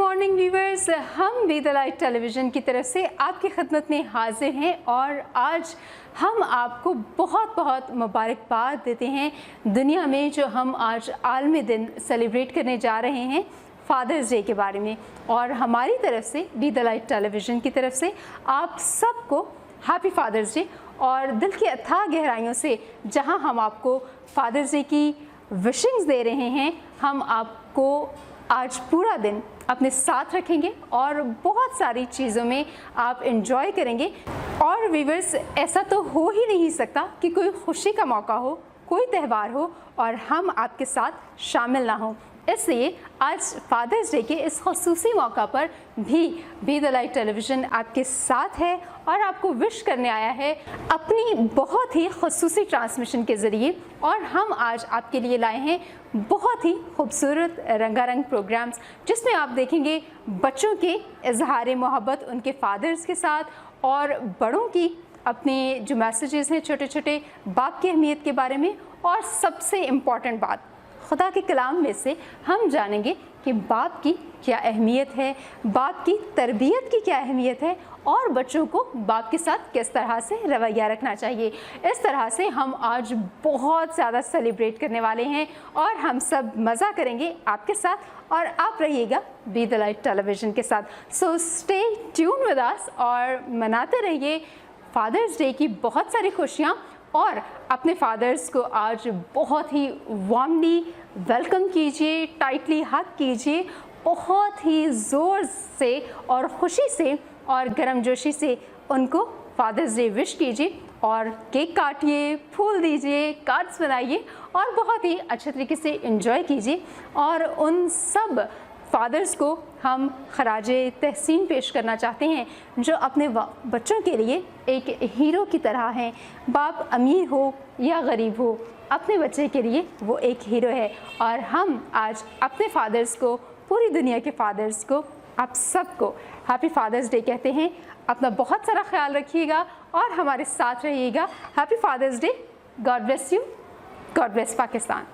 Morning viewers, हम be the light television की तरफ से आपकी खिदमत में हाजिर हैं और आज हम आपको बहुत बहुत मुबारकबाद देते हैं दुनिया में जो हम आज आलमी दिन सेलिब्रेट करने जा रहे हैं फादर्स डे के बारे में। और हमारी तरफ से बी द लाइट टेलीविज़न की तरफ से आप सबको हैप्पी फादर्स डे। और दिल की अथाह गहराइयों से जहां हम आपको फादर्स डे की विशिंग्स दे रहे हैं, हम आपको आज पूरा दिन अपने साथ रखेंगे और बहुत सारी चीज़ों में आप एंजॉय करेंगे। और व्यूअर्स, ऐसा तो हो ही नहीं सकता कि कोई खुशी का मौका हो, कोई त्यौहार हो और हम आपके साथ शामिल ना हो। इसलिए आज फादर्स डे के इस ख़ुसूसी मौका पर भी बी द लाइट टेलीविज़न आपके साथ है और आपको विश करने आया है अपनी बहुत ही ख़ुसूसी ट्रांसमिशन के ज़रिए। और हम आज आपके लिए लाए हैं बहुत ही खूबसूरत रंगारंग प्रोग्राम्स, जिसमें आप देखेंगे बच्चों के इजहार मोहब्बत उनके फादर्स के साथ और बड़ों की अपने जो मैसेजेस हैं छोटे छोटे बाप की अहमियत के बारे में। और सबसे इम्पॉर्टेंट बात, खुदा के कलाम में से हम जानेंगे कि बाप की क्या अहमियत है, बाप की तरबियत की क्या अहमियत है और बच्चों को बाप के साथ किस तरह से रवैया रखना चाहिए। इस तरह से हम आज बहुत ज़्यादा सेलिब्रेट करने वाले हैं और हम सब मज़ा करेंगे आपके साथ और आप रहिएगा बी द लाइट टेलीविज़न के साथ। So stay tune with us और मनाते रहिए फादर्स डे की बहुत सारी खुशियाँ और अपने फादर्स को आज बहुत ही वार्मली वेलकम कीजिए, टाइटली हग कीजिए, बहुत ही ज़ोर से और ख़ुशी से और गर्मजोशी से उनको फादर्स डे विश कीजिए और केक काटिए, फूल दीजिए, कार्ड्स बनाइए और बहुत ही अच्छे तरीके से एंजॉय कीजिए। और उन सब फादर्स को हम खराजे तहसीन पेश करना चाहते हैं जो अपने बच्चों के लिए एक हीरो की तरह हैं। बाप अमीर हो या गरीब हो, अपने बच्चे के लिए वो एक हीरो है। और हम आज अपने फादर्स को, पूरी दुनिया के फादर्स को, आप सबको हैप्पी फादर्स डे कहते हैं। अपना बहुत सारा ख्याल रखिएगा और हमारे साथ रहिएगा। Happy father's day. God bless you. God bless Pakistan.